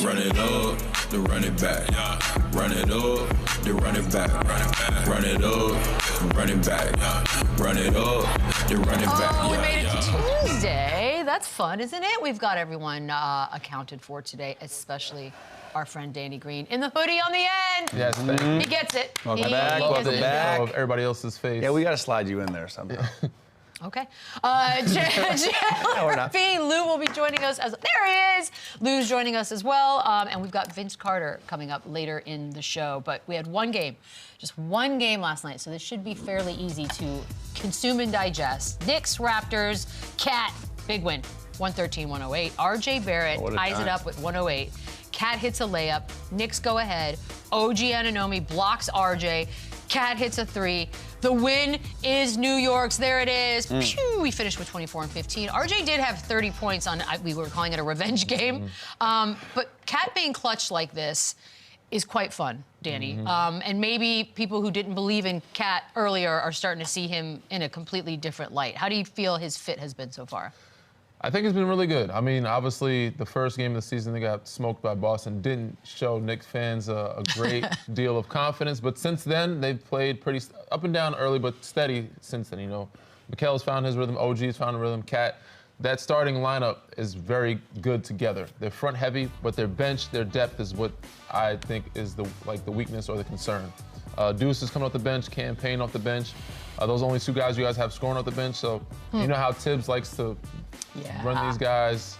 Run it up, then run it back. Run it up, then run it back. Run it up, run it back. Run it up, then run it back. Oh, we made it to Tuesday. That's fun, isn't it? We've got everyone accounted for today, especially our friend Danny Green in the hoodie on the end. Yes, thank you. He gets it. Welcome back. Welcome back. Of everybody else's face. Yeah, we got to slide you in there somehow. Okay. Chandler Lou will be joining us as there he is. Lou's joining us as well, and we've got Vince Carter coming up later in the show. But we had one game, just one game last night, so this should be fairly easy to consume and digest. Knicks, Raptors, Cat, big win, 113-108. RJ Barrett ties it up with 108. Cat hits a layup. Knicks go ahead. OG ANUNOBY blocks RJ. Cat hits a three. The win is New York's. There it is. Pew, we finished with 24 and 15. RJ did have 30 points on, we were calling it a revenge game. But Cat being clutch like this is quite fun, Danny. And maybe people who didn't believe in Cat earlier are starting to see him in a completely different light. How do you feel his fit has been so far? I think it's been really good. I mean, obviously, the first game of the season, they got smoked by Boston. Didn't show Knicks fans a great deal of confidence. But since then, they've played pretty up and down early, but steady since then, you know. Mikel's found his rhythm. OG's found a rhythm. Cat, that starting lineup is very good together. They're front heavy, but their bench, their depth is what I think is the weakness or the concern. Deuce is coming off the bench, Campaign off the bench. Those are only two guys you guys have scoring off the bench. So you know how Tibbs likes to run these guys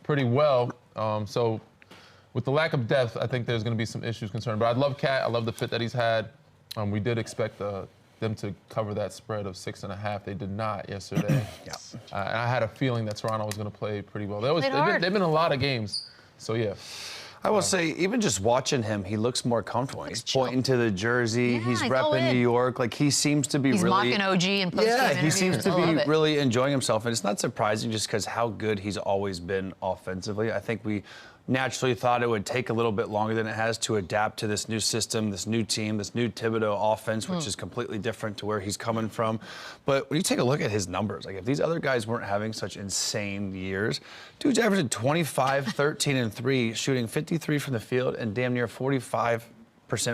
pretty well. So with the lack of depth, I think there's going to be some issues concerned. But I love Cat. I love the fit that he's had. We did expect them to cover that spread of 6.5. They did not yesterday. And I had a feeling that Toronto was going to play pretty well. They've been in a lot of games. So, yeah. I will say, even just watching him, he looks more comfortable. He's pointing to the jersey. He's repping New York. Like, he seems to be he's really... He's mocking OG and post-game interviews. He seems to be really enjoying himself. And it's not surprising just because how good he's always been offensively. I think we naturally thought it would take a little bit longer than it has to adapt to this new system, this new team, this new Thibodeau offense, which is completely different to where he's coming from. But when you take a look at his numbers, like if these other guys weren't having such insane years, dude's averaging 25, 13, and 3, shooting 53 from the field and damn near 45%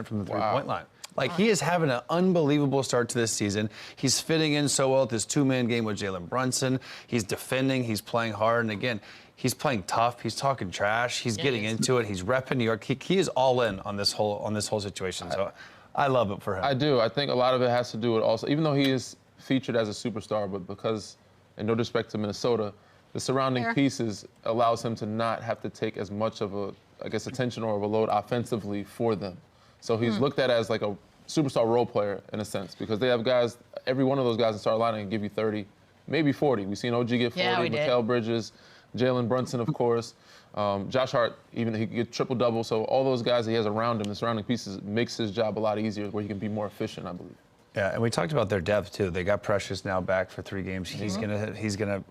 from the three-point line. Like, he is having an unbelievable start to this season. He's fitting in so well with this two-man game with Jalen Brunson. He's defending. He's playing hard. And, again, he's playing tough. He's talking trash. He's getting into it. He's repping New York. He is all in on this whole situation. So I love it for him. I do. I think a lot of it has to do with also, even though he is featured as a superstar, but because, and no disrespect to Minnesota, the surrounding pieces allows him to not have to take as much of a, I guess, attention or of a load offensively for them. So he's looked at as like a superstar role player in a sense, because they have guys, every one of those guys in start lineup can give you 30, maybe 40. We've seen OG get 40, Mikal Bridges, Jalen Brunson, of course. Josh Hart, even he could get triple-double. So all those guys that he has around him, the surrounding pieces, makes his job a lot easier where he can be more efficient, I believe. Yeah, and we talked about their depth too. They got Precious now back for 3 games. He's gonna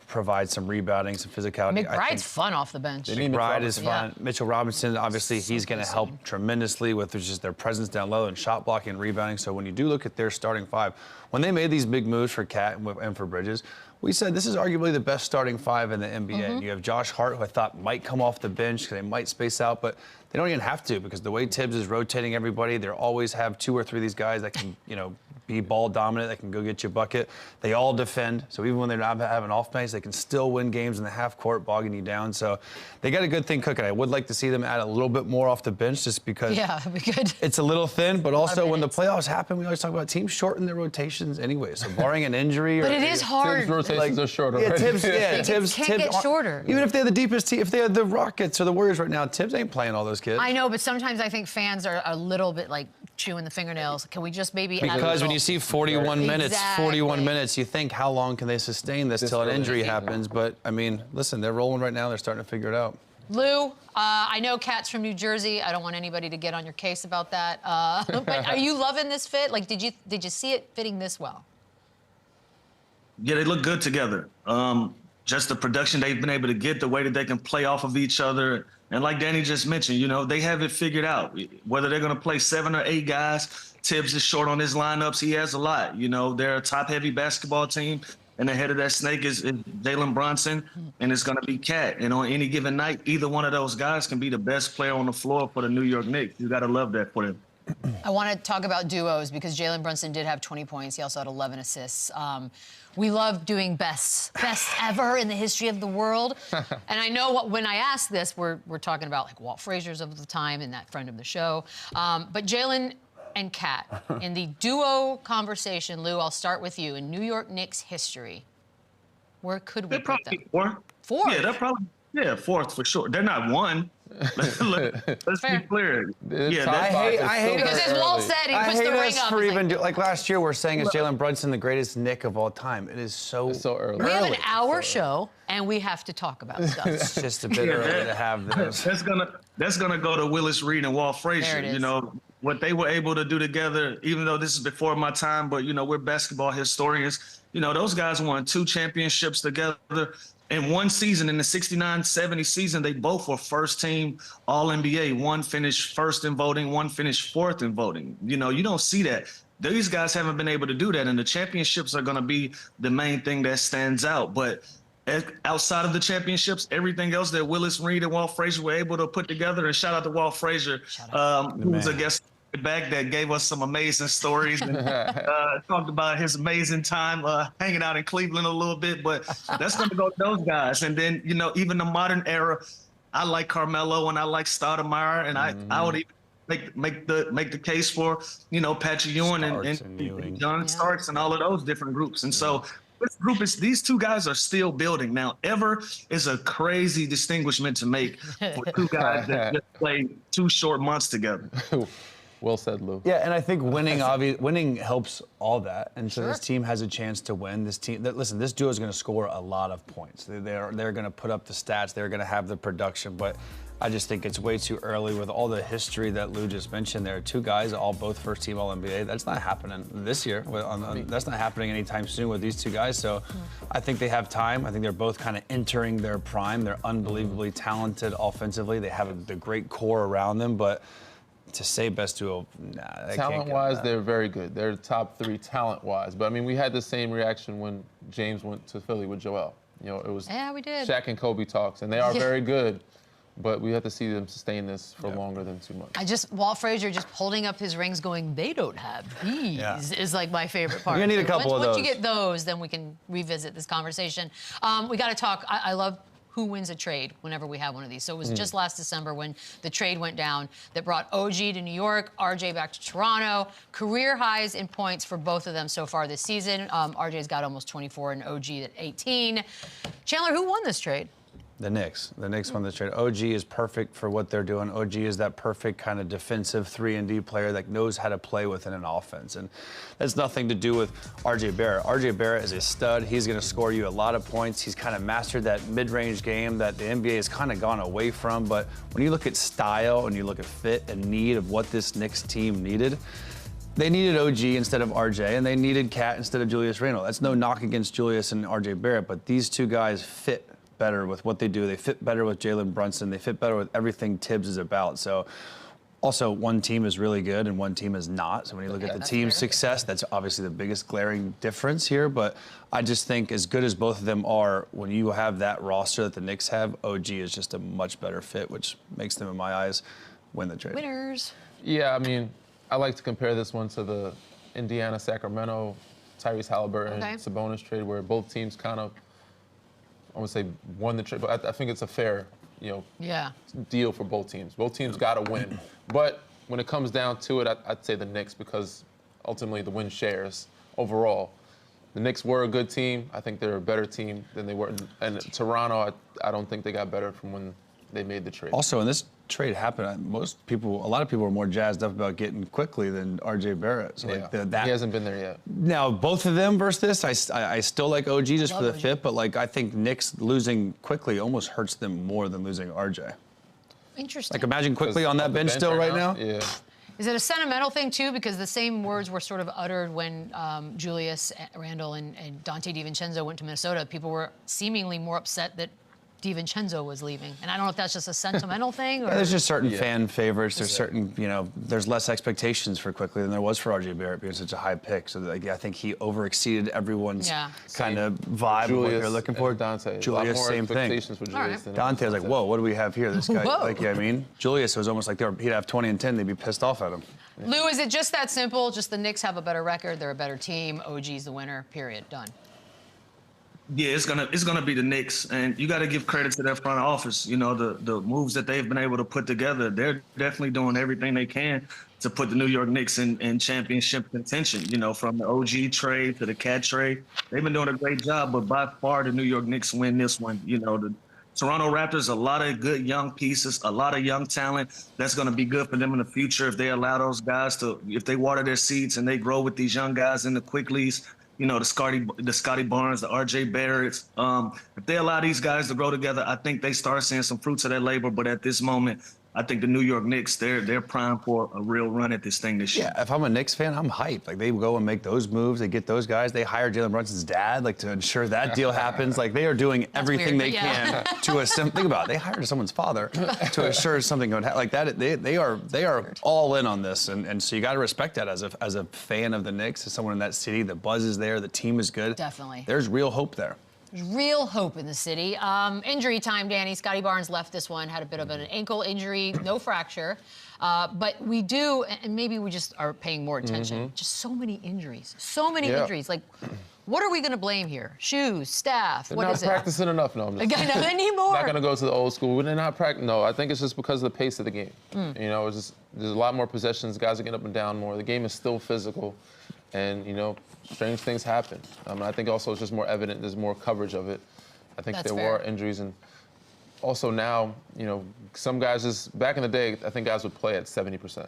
provide some rebounding, some physicality. McBride's fun off the bench. McBride is fun. Mitchell Robinson, obviously, he's gonna help tremendously with just their presence down low and shot blocking and rebounding. So when you do look at their starting 5, when they made these big moves for Cat and for Bridges, we said this is arguably the best starting 5 in the NBA. And you have Josh Hart, who I thought might come off the bench because they might space out, but they don't even have to because the way Tibbs is rotating everybody, they always have 2 or 3 of these guys that can, be ball dominant, that can go get you a bucket. They all defend, so even when they're not having off nights, they can still win games in the half court, bogging you down. So they got a good thing cooking. I would like to see them add a little bit more off the bench just because it'd be good. It's a little thin, but also when the playoffs happen, we always talk about teams shorten their rotations anyway. So barring an injury but it is hard. Tibbs rotations are shorter. Tibbs can't get shorter. Even if they have the deepest team, if they have the Rockets or the Warriors right now, Tibbs ain't playing all those kids. I know, but sometimes I think fans are a little bit like chewing the fingernails. Can we just maybe add a because when you see 41 minutes, Exactly. 41 minutes, you think how long can they sustain this till an injury happens? But I mean, listen, they're rolling right now. They're starting to figure it out. Lou, I know Cat's from New Jersey. I don't want anybody to get on your case about that. But are you loving this fit? Like, did you see it fitting this well? Yeah, they look good together. Just the production they've been able to get, the way that they can play off of each other. And like Danny just mentioned, they have it figured out. Whether they're going to play 7 or 8 guys, Tibbs is short on his lineups. He has a lot. They're a top-heavy basketball team. And the head of that snake is Jalen Brunson, and it's going to be Cat. And on any given night, either one of those guys can be the best player on the floor for the New York Knicks. You got to love that for them. I want to talk about duos because Jalen Brunson did have 20 points. He also had 11 assists. We love doing best ever in the history of the world. And I know when I ask this, we're talking about like Walt Frazier's of the time and that friend of the show. But Jalen and Cat, in the duo conversation, Lou, I'll start with you. In New York Knicks history, where could we put them? Fourth? Yeah, they're probably, fourth for sure. They're not one. Let's be clear. Yeah, I hate because as Walt said, he puts the ring up. For even like last year, we're saying is Jalen Brunson the greatest Knick of all time. It is so early. We have an hour show, and we have to talk about stuff. It's just a bit early to have this. That's gonna go to Willis Reed and Walt Frazier. You know what they were able to do together. Even though this is before my time, but you know we're basketball historians. You know those guys won 2 championships together. In one season, in the 69-70 season, they both were first team All-NBA. One finished first in voting, one finished fourth in voting. You know, you don't see that. These guys haven't been able to do that, and the championships are going to be the main thing that stands out. But outside of the championships, everything else that Willis Reed and Walt Frazier were able to put together, and shout out to Walt Frazier, who was a guest back that gave us some amazing stories and talked about his amazing time hanging out in Cleveland a little bit, but that's going to go to those guys. And then, you know, even the modern era, I like Carmelo and I like Stoudemire, and I would even make the case for, you know, Patrick Ewing and John Starks and all of those different groups. And so this group these two guys are still building. Now, ever is a crazy distinguishment to make for two guys that just played 2 short months together. Well said, Lou. Yeah, and I think winning helps all that, and so this team has a chance to win. This team, listen, this duo is going to score a lot of points. They're going to put up the stats. They're going to have the production, but I just think it's way too early with all the history that Lou just mentioned. There are 2 guys, both first-team All-NBA. That's not happening this year. That's not happening anytime soon with these 2 guys. So I think they have time. I think they're both kind of entering their prime. They're unbelievably talented offensively. They have the great core around them, but to say best duo, nah. Talent-wise, they're very good. They're top 3 talent-wise. But I mean, we had the same reaction when James went to Philly with Joel. You know, it was we did. Shaq and Kobe talks, and they are very good. But we have to see them sustain this for longer than 2 months. Walt Frazier just holding up his rings going, they don't have these, is like my favorite part. You're gonna need a couple of those. Once you get those, then we can revisit this conversation. We got to talk, I love who wins a trade whenever we have one of these. So it was just last December when the trade went down that brought OG to New York, RJ back to Toronto. Career highs in points for both of them so far this season. RJ's got almost 24 and OG at 18. Chandler, who won this trade? The Knicks. The Knicks won the trade. OG is perfect for what they're doing. OG is that perfect kind of defensive 3-and-D player that knows how to play within an offense. And that's nothing to do with RJ Barrett. RJ Barrett is a stud. He's going to score you a lot of points. He's kind of mastered that mid-range game that the NBA has kind of gone away from. But when you look at style and you look at fit and need of what this Knicks team needed, they needed OG instead of RJ, and they needed Cat instead of Julius Randle. That's no knock against Julius and RJ Barrett, but these 2 guys fit better with what they do. They fit better with Jalen Brunson. They fit better with everything Tibbs is about. So also one team is really good and one team is not. So when you look at the team's success, that's obviously the biggest glaring difference here. But I just think as good as both of them are, when you have that roster that the Knicks have, OG is just a much better fit, which makes them, in my eyes, win the trade. Winners. Yeah, I mean, I like to compare this one to the Indiana-Sacramento Tyrese Halliburton Sabonis trade where both teams kind of, I would say, won the trade, but I think it's a fair, deal for both teams. Both teams got to win. But when it comes down to it, I'd say the Knicks because ultimately the win shares overall. The Knicks were a good team. I think they're a better team than they were. And Toronto, I don't think they got better from when they made the trade. Also, when this trade happened, a lot of people were more jazzed up about getting quickly than RJ Barrett. So he hasn't been there yet. Now, both of them versus this, I still like OG just for the fit, but like I think Knicks losing quickly almost hurts them more than losing RJ. Interesting. Like imagine quickly on that bench still right now. Yeah. Is it a sentimental thing, too? Because the same words were sort of uttered when Julius Randle and Dante DiVincenzo went to Minnesota. People were seemingly more upset that DiVincenzo was leaving. And I don't know if that's just a sentimental thing or... Yeah, there's just certain fan favorites. There's certain, there's less expectations for Quickly than there was for RJ Barrett being such a high pick. So like, I think he overexceeded everyone's kind of vibe of what they're looking for. Dante. Julius, same thing. For Julius Dante was like, whoa, what do we have here? This guy, Julius was almost like he'd have 20 and 10. They'd be pissed off at him. Lou, is it just that simple? Just the Knicks have a better record, they're a better team, OG's the winner, period, done. Yeah, it's gonna be the Knicks, and you got to give credit to that front office. You know, the moves that they've been able to put together, they're definitely doing everything they can to put the New York Knicks in championship contention. You know, from the OG trade to the Cat trade, they've been doing a great job. But by far, the New York Knicks win this one. You know, the Toronto Raptors, a lot of good young pieces, a lot of young talent. That's going to be good for them in the future if they allow those guys to, if they water their seeds and they grow with these young guys in the Quicklies. You know, the Scotty Barnes, the RJ Barretts. If they allow these guys to grow together, I think they start seeing some fruits of that labor. But at this moment, I think the New York Knicks, they're primed for a real run at this thing this year. Yeah, if I'm a Knicks fan, I'm hyped. Like, they go and make those moves. They get those guys. They hire Jalen Brunson's dad, like, to ensure that deal happens. Like, they are doing everything they can to think about it. They hired someone's father to assure something going to happen. Like, that, they are all in on this. And so you got to respect that as a fan of the Knicks, as someone in that city. The buzz is there. The team is good. Definitely. There's real hope there. There's real hope in the city. Injury time, Danny. Scotty Barnes left this one, had a bit of an ankle injury, no fracture. But we do, and maybe we just are paying more attention, just so many injuries. So many injuries. Like, what are we going to blame here? Shoes, staff, They're what not is it? practicing enough, no. They need more. Not going to go to the old school. They're not practicing. No, I think it's just because of the pace of the game. You know, it's just, there's a lot more possessions. Guys are getting up and down more. The game is still physical. And, you know, strange things happen. I think also it's just more evident. There's more coverage of it. I think there were injuries. And also now, you know, some guys just, back in the day, I think guys would play at 70%.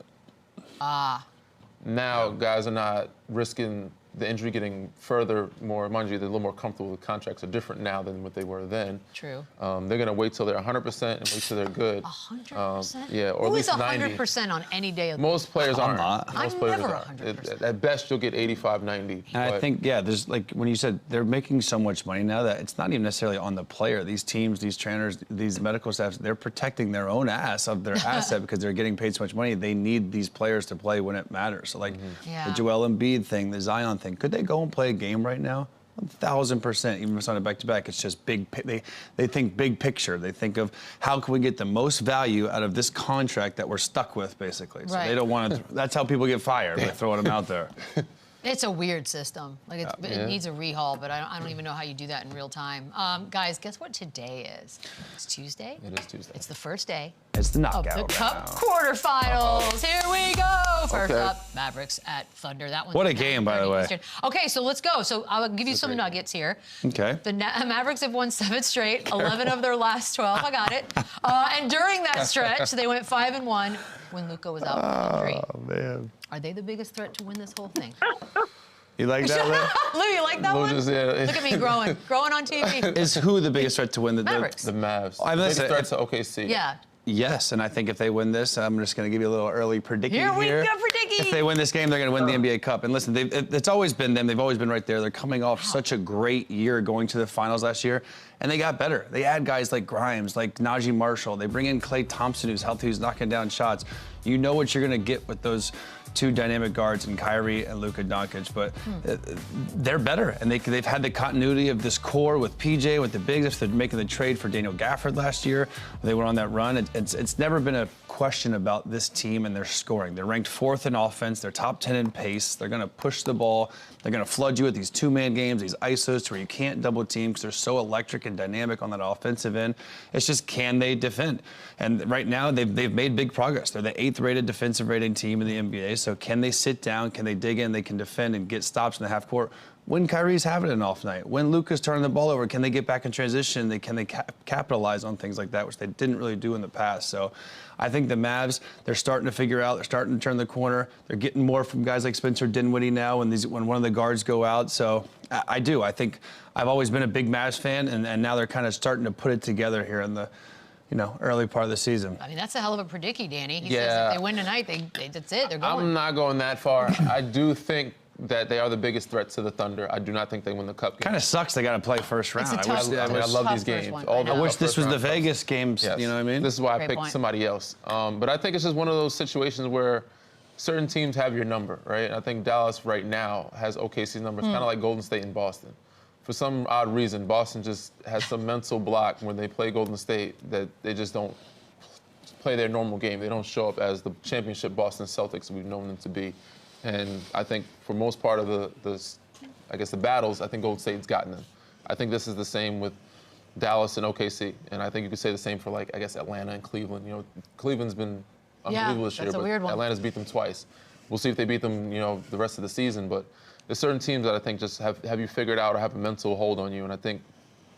Now guys are not risking the injury getting further more. Mind you, they're a little more comfortable. The contracts are different now than what they were then. True. They're going to wait till they're 100% and wait till they're good. 100%? Yeah, or at least 90%. 100% on any day of the Most players aren't. I'm never 100%. At best, you'll get 85, 90. And I think, there's, like, when you said they're making so much money now that it's not even necessarily on the player. These teams, these trainers, these medical staffs, they're protecting their own asset because they're getting paid so much money. They need these players to play when it matters. So, like, the Joel Embiid thing, the Zion thing, could they go and play a game right now? 1,000%, even if it's on a back-to-back, it's just big. They think big picture. They think of how can we get the most value out of this contract that we're stuck with, basically. So they don't want to. That's how people get fired, by throwing them out there. It's a weird system. Like, it needs a rehaul, but I don't even know how you do that in real time. Guys, guess what today is? It's Tuesday? It is Tuesday. It's the first day It's the knockout of the Cup round. Quarterfinals. Here we go. First up, Mavericks at Thunder. That one's What a game, by the way. Eastern. Okay, so let's go. So I'll give you some nuggets here. Okay. The Mavericks have won 7 straight, 11 of their last 12. I got it. And during that stretch, they went 5-1 when Luka was out for injury. Oh, man. Are they the biggest threat to win this whole thing? You like that, Lou? Lou, you like that one? Just, Look at me growing on TV. Is who the biggest threat to win the Mavericks? The Mavs. Biggest threat to OKC. Yeah. Yes, and I think if they win this, I'm just going to give you a little early predicting Here we go, predicting. If they win this game, they're going to win the NBA Cup. And listen, it's always been them. They've always been right there. They're coming off such a great year going to the finals last year, and they got better. They add guys like Grimes, like Najee Marshall. They bring in Klay Thompson, who's healthy, who's knocking down shots. You know what you're going to get with those two dynamic guards in Kyrie and Luka Doncic, but they're better, and they've had the continuity of this core with PJ, with the bigs. If they're making the trade for Daniel Gafford last year, they went on that run. It's never been a question about this team and their scoring. They're ranked 4th in offense. They're top 10 in pace. They're going to push the ball. They're going to flood you with these two-man games, these ISOs to where you can't double team because they're so electric and dynamic on that offensive end. It's just, can they defend? And right now, they've made big progress. They're the 8th rated defensive rating team in the NBA. So can they sit down? Can they dig in? They can defend and get stops in the half court. When Kyrie's having an off night, when Luka's turning the ball over, can they get back in transition? Can they capitalize on things like that, which they didn't really do in the past? So I think the Mavs, they're starting to figure out, they're starting to turn the corner. They're getting more from guys like Spencer Dinwiddie now when one of the guards go out. So I do. I think I've always been a big Mavs fan, and now they're kind of starting to put it together here in the early part of the season. I mean, that's a hell of a predicky, Danny. He says if they win tonight, that's it. They're going. I'm not going that far. I do think that they are the biggest threat to the Thunder. I do not think they win the Cup game. Kind of sucks they got to play first round. It's a tough, I love these games. I wish this was the Vegas games. Yes. You know what I mean? This is why Great I picked point. somebody else. But I think it's just one of those situations where certain teams have your number, right? I think Dallas right now has OKC's number. It's kind of like Golden State and Boston. For some odd reason, Boston just has some mental block when they play Golden State that they just don't play their normal game. They don't show up as the championship Boston Celtics we've known them to be. And I think for most part of the battles, I think Golden State's gotten them. I think this is the same with Dallas and OKC. And I think you could say the same for, like, I guess, Atlanta and Cleveland. You know, Cleveland's been unbelievable this year, that's a weird but one. Atlanta's beat them twice. We'll see if they beat them, you know, the rest of the season. But there's certain teams that I think just have you figured out or have a mental hold on you. And I think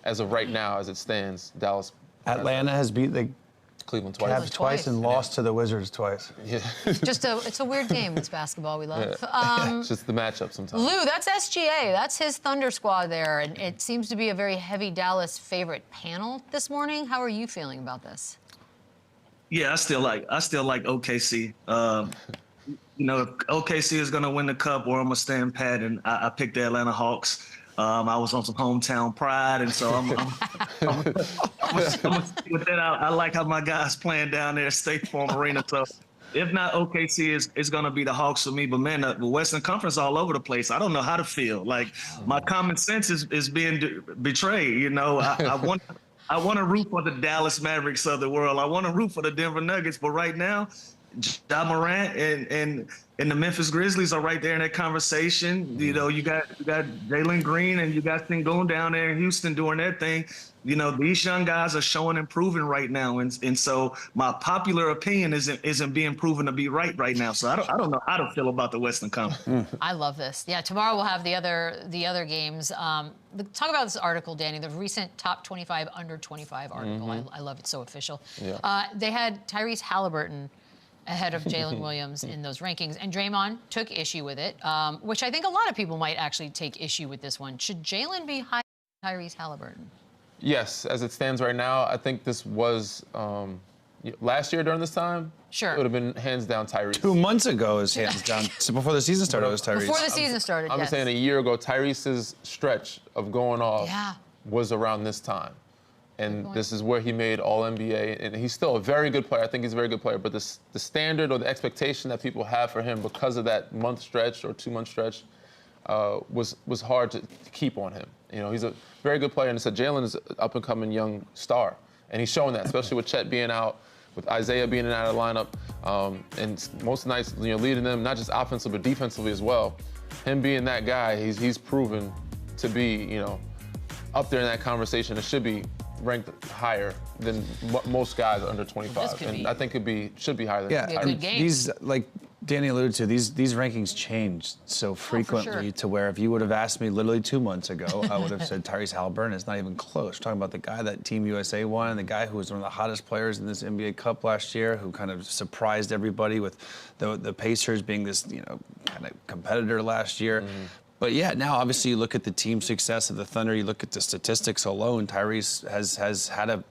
as of right now, as it stands, Dallas. Atlanta has beat the Cleveland twice. Cavs twice and lost to the Wizards twice. Yeah. It's a weird game. It's basketball. We love. It's just the matchup sometimes. Lou, that's SGA. That's his Thunder squad there, and it seems to be a very heavy Dallas favorite panel this morning. How are you feeling about this? Yeah, I still like OKC. You know, if OKC is going to win the Cup, or I'm going to stand pat, and I picked the Atlanta Hawks. I was on some hometown pride, and so I'm gonna stick with that. I like how my guys playing down there at State Farm Arena. So if not OKC, is going to be the Hawks for me. But man, the Western Conference all over the place. I don't know how to feel. Like my common sense is being betrayed. You know, I want to root for the Dallas Mavericks of the world. I want to root for the Denver Nuggets, but right now, Ja Morant and the Memphis Grizzlies are right there in that conversation. You know, you got Jalen Green and you got Sengun down there in Houston doing their thing. You know, these young guys are showing and proving right now, and so my popular opinion isn't being proven to be right now. So I don't know how to feel about the Western Conference. I love this. Yeah, tomorrow we'll have the other games. Talk about this article, Danny, the recent top 25 under 25 article. I love it, so official. Yeah. They had Tyrese Halliburton ahead of Jalen Williams in those rankings, and Draymond took issue with it, which I think a lot of people might actually take issue with this one. Should Jalen be higher than Tyrese Halliburton? Yes, as it stands right now, I think this was last year during this time. Sure. It would have been hands down Tyrese. 2 months ago is hands down. So before the season started, it was Tyrese. Before the season started, I'm yes. saying a year ago, Tyrese's stretch of going off was around this time. And this is where he made All-NBA, and he's still a very good player. I think he's a very good player, but the standard or the expectation that people have for him because of that month stretch or 2 month stretch was hard to keep on him. You know, he's a very good player, and so Jalen is an up-and-coming young star, and he's showing that, especially with Chet being out, with Isaiah being in and out of the lineup, and most nights, you know, leading them not just offensively but defensively as well. Him being that guy, he's proven to be, you know, up there in that conversation. It should be ranked higher than most guys under 25, and I think should be higher than a good game. These, like Danny alluded to, these rankings change so frequently to where if you would have asked me literally 2 months ago, I would have said Tyrese Halliburton is not even close. We're talking about the guy that Team USA won, the guy who was one of the hottest players in this NBA Cup last year, who kind of surprised everybody with the Pacers being this, you know, kind of competitor last year. But yeah, now obviously you look at the team success of the Thunder, you look at the statistics alone, Tyrese has had a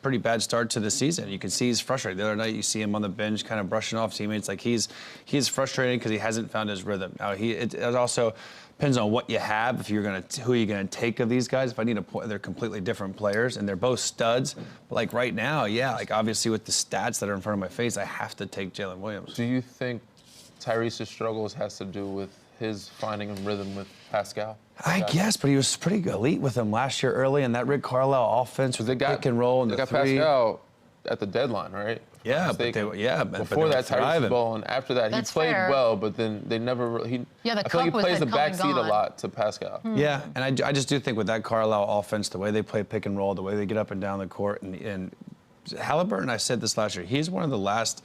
pretty bad start to the season. You can see he's frustrated. The other night you see him on the bench kind of brushing off teammates. Like he's frustrated because he hasn't found his rhythm. Now it also depends on what you have, if who you're gonna take of these guys. If I need a point, they're completely different players and they're both studs. But like right now, yeah, like obviously with the stats that are in front of my face, I have to take Jalen Williams. Do you think Tyrese's struggles has to do with his finding a rhythm with Pascal? I guess, but he was pretty elite with him last year early, and that Rick Carlisle offense with the pick and roll and the three. Pascal at the deadline, right? Yeah, but before that, Tyrese was balling. After that, he played well, but then they never. I feel like he plays the backseat a lot to Pascal. Yeah, and I just do think with that Carlisle offense, the way they play pick and roll, the way they get up and down the court, and Halliburton, I said this last year, he's one of the last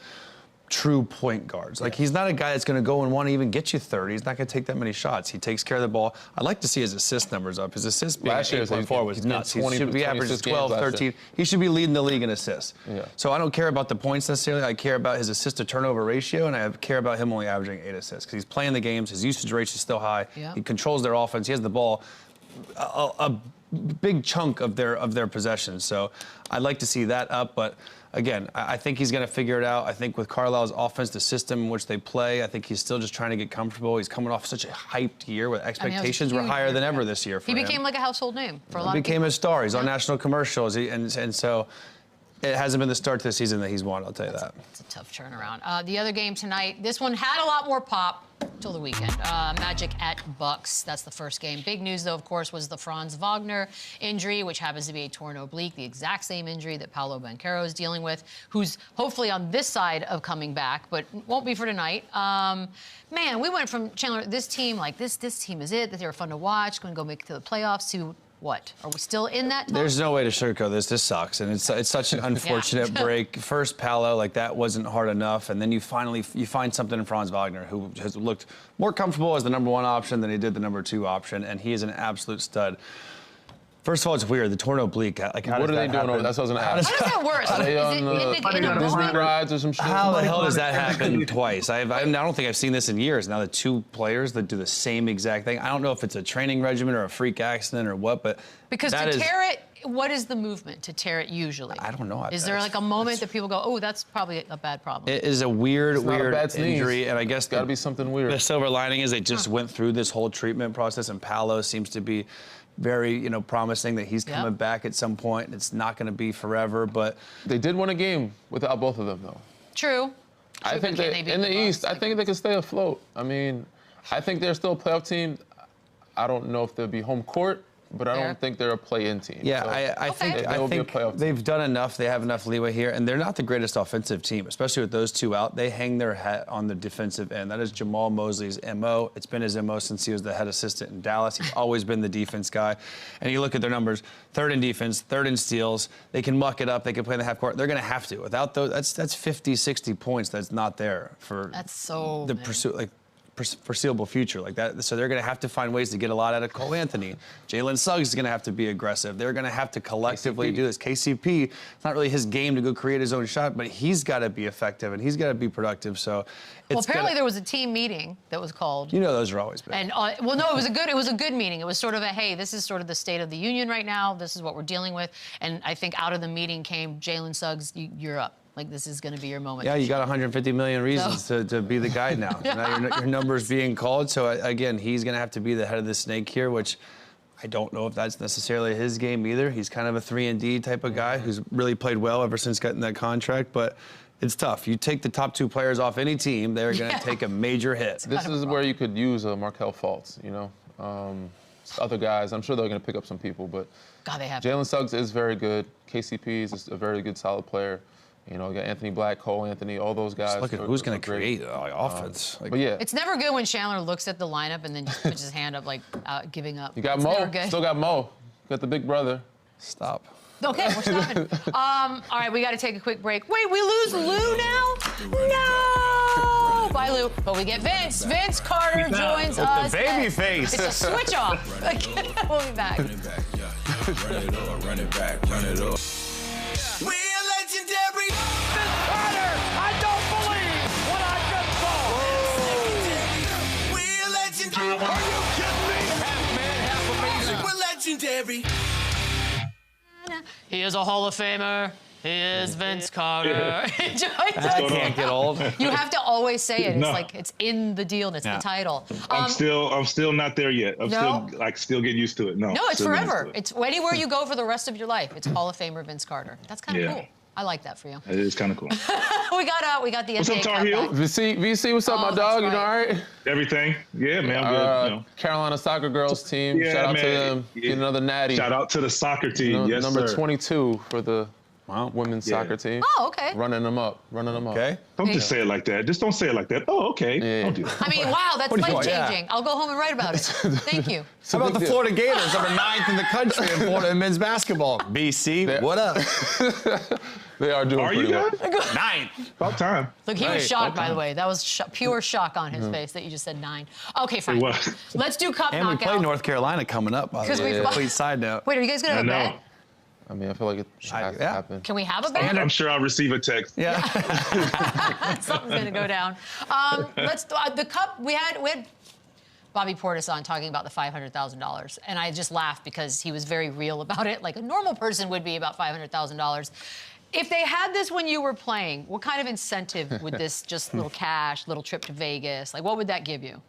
true point guards. Like he's not a guy that's going to go and want to even get you 30. He's not going to take that many shots. He takes care of the ball. I'd like to see his assist numbers up. His assist being last year 8.4 was nuts. He should be averaging 12, 13. He should be leading the league in assists. Yeah. So I don't care about the points necessarily. I care about his assist to turnover ratio, and I care about him only averaging 8 assists because he's playing the games. His usage rate is still high. Yeah. He controls their offense. He has the ball a big chunk of their possessions. So I'd like to see that up, but again, I think he's going to figure it out. I think with Carlisle's offense, the system in which they play, I think he's still just trying to get comfortable. He's coming off such a hyped year where expectations were higher than ever this year for him. He became like a household name for a lot of people. He became a star. He's on national commercials. And so it hasn't been the start to the season that he's wanted, I'll tell you that. It's a tough turnaround. The other game tonight, this one had a lot more pop till the weekend. Magic at Bucks. That's the first game. Big news, though, of course, was the FRANZ Wagner injury, which happens to be a torn oblique, the exact same injury that Paolo Banchero is dealing with, who's hopefully on this side of coming back, but won't be for tonight. Man, we went from, Chandler, this team, like this team is it, that they were fun to watch, going to go make it to the playoffs, to what? Are we still in that talk? There's no way to sugarcoat this. This sucks, and it's such an unfortunate break. First, Paolo, like that wasn't hard enough, and then you find something in FRANZ Wagner, who has looked more comfortable as the #1 option than he did the #2 option, and he is an absolute stud. First of all, it's weird. The torn oblique. Like, how what are they doing over? That's what I was going to ask. How does that work? Are they on in a Disney moment? rides or some shit? How the hell does that happen twice? I don't think I've seen this in years. Now the two players that do the same exact thing. I don't know if it's a training regimen or a freak accident or what, but because to tear it, what is the movement to tear it usually? I don't know. Is there like a moment that people go, oh, that's probably a bad problem? It is a weird bad injury, and I guess got to be something weird. The silver lining is they just went through this whole treatment process, and Paolo seems to be very, promising that he's coming back at some point. It's not going to be forever, but they did win a game without both of them, though. True. I think they in the East, I think they can stay afloat. I mean, I think they're still a playoff team. I don't know if they'll be home court, but I don't think they're a play-in team. Yeah, so I think they've done enough. They have enough leeway here, and they're not the greatest offensive team, especially with those two out. They hang their hat on the defensive end. That is Jamal Mosley's MO. It's been his MO since he was the head assistant in Dallas. He's always been the defense guy. And you look at their numbers, 3rd in defense, 3rd in steals. They can muck it up. They can play in the half court. They're going to have to. Without those, that's 50, 60 points that's not there for the pursuit. Like, foreseeable future like that. So they're going to have to find ways to get a lot out of Cole Anthony. Jalen Suggs is going to have to be aggressive. They're going to have to collectively do this. KCP, it's not really his game to go create his own shot, but he's got to be effective and he's got to be productive. So well, apparently there was a team meeting that was called. Those are always big. And well, no, it was a good meeting. It was sort of a, hey, this is sort of the state of the union right now. This is what we're dealing with. And I think out of the meeting came Jalen Suggs, you're up. Like, this is going to be your moment. Yeah, you got 150 million reasons to be the guy now. Now your number's being called. So, again, he's going to have to be the head of the snake here, which I don't know if that's necessarily his game either. He's kind of a 3-and-D type of guy who's really played well ever since getting that contract. But it's tough. You take the top 2 players off any team, they're going to take a major hit. This is where you could use a Markelle Fultz, other guys. I'm sure they're going to pick up some people, but God, they have. Jalen Suggs is very good. KCP is a very good, solid player. You got Anthony Black, Cole Anthony, all those guys. Just look at who's going to create offense. But yeah. It's never good when Chandler looks at the lineup and then just puts his hand up like giving up. You got Mo. Still got Mo. Got the big brother. Stop. Okay, we're stopping. All right, we got to take a quick break. Wait, we lose Lou now? No! Bye, Lou. But we get Vince. Vince Carter joins us. The baby face. It's a switch off. We'll be back. Run it up, run it back, run it up. We're legendary. Carter, I don't believe what I just saw. We're legendary. Are you kidding me? Half man, half amazing. We're legendary. He is a Hall of Famer. He is Vince Carter. That can't get old. You have to always say it. It's like it's in the deal and it's the title. I'm still not there yet. I'm still getting used to it. No, it's forever. It's anywhere you go for the rest of your life. It's Hall of Famer Vince Carter. That's kind of cool. I like that for you. It is kind of cool. we got the What's up, Tar Heel? VC, what's up, my dog? You know, all right? Everything. Yeah, man, I'm good. Carolina Soccer Girls team. Yeah, shout out man. to them. Get another natty. Shout out to the soccer team. Yes, number sir. 22 for the women's soccer team. Oh, okay. Running them up. Okay. Don't just say it like that. Just don't say it like that. Oh, okay. Yeah. Don't do that. I mean, wow, that's life-changing. I'll go home and write about it. Thank you. How about the Florida Gators, number 9th in the country in Florida in men's basketball? BC, what up? They are doing pretty well. 9th. About time. Look, he was shocked, by the way. That was pure shock on his face that you just said 9. Okay, fine. Let's do cup And we knockout. play North Carolina coming up, by the way. Complete side note. Wait, are you guys going to have a bet? I mean, I feel like it has to happen. Can we have a bet? I'm sure I'll receive a text. Yeah. Something's going to go down. Let's the cup. We had Bobby Portis on talking about the $500,000, and I just laughed because he was very real about it, like a normal person would be about $500,000. If they had this when you were playing, what kind of incentive would this just little cash, little trip to Vegas, like what would that give you?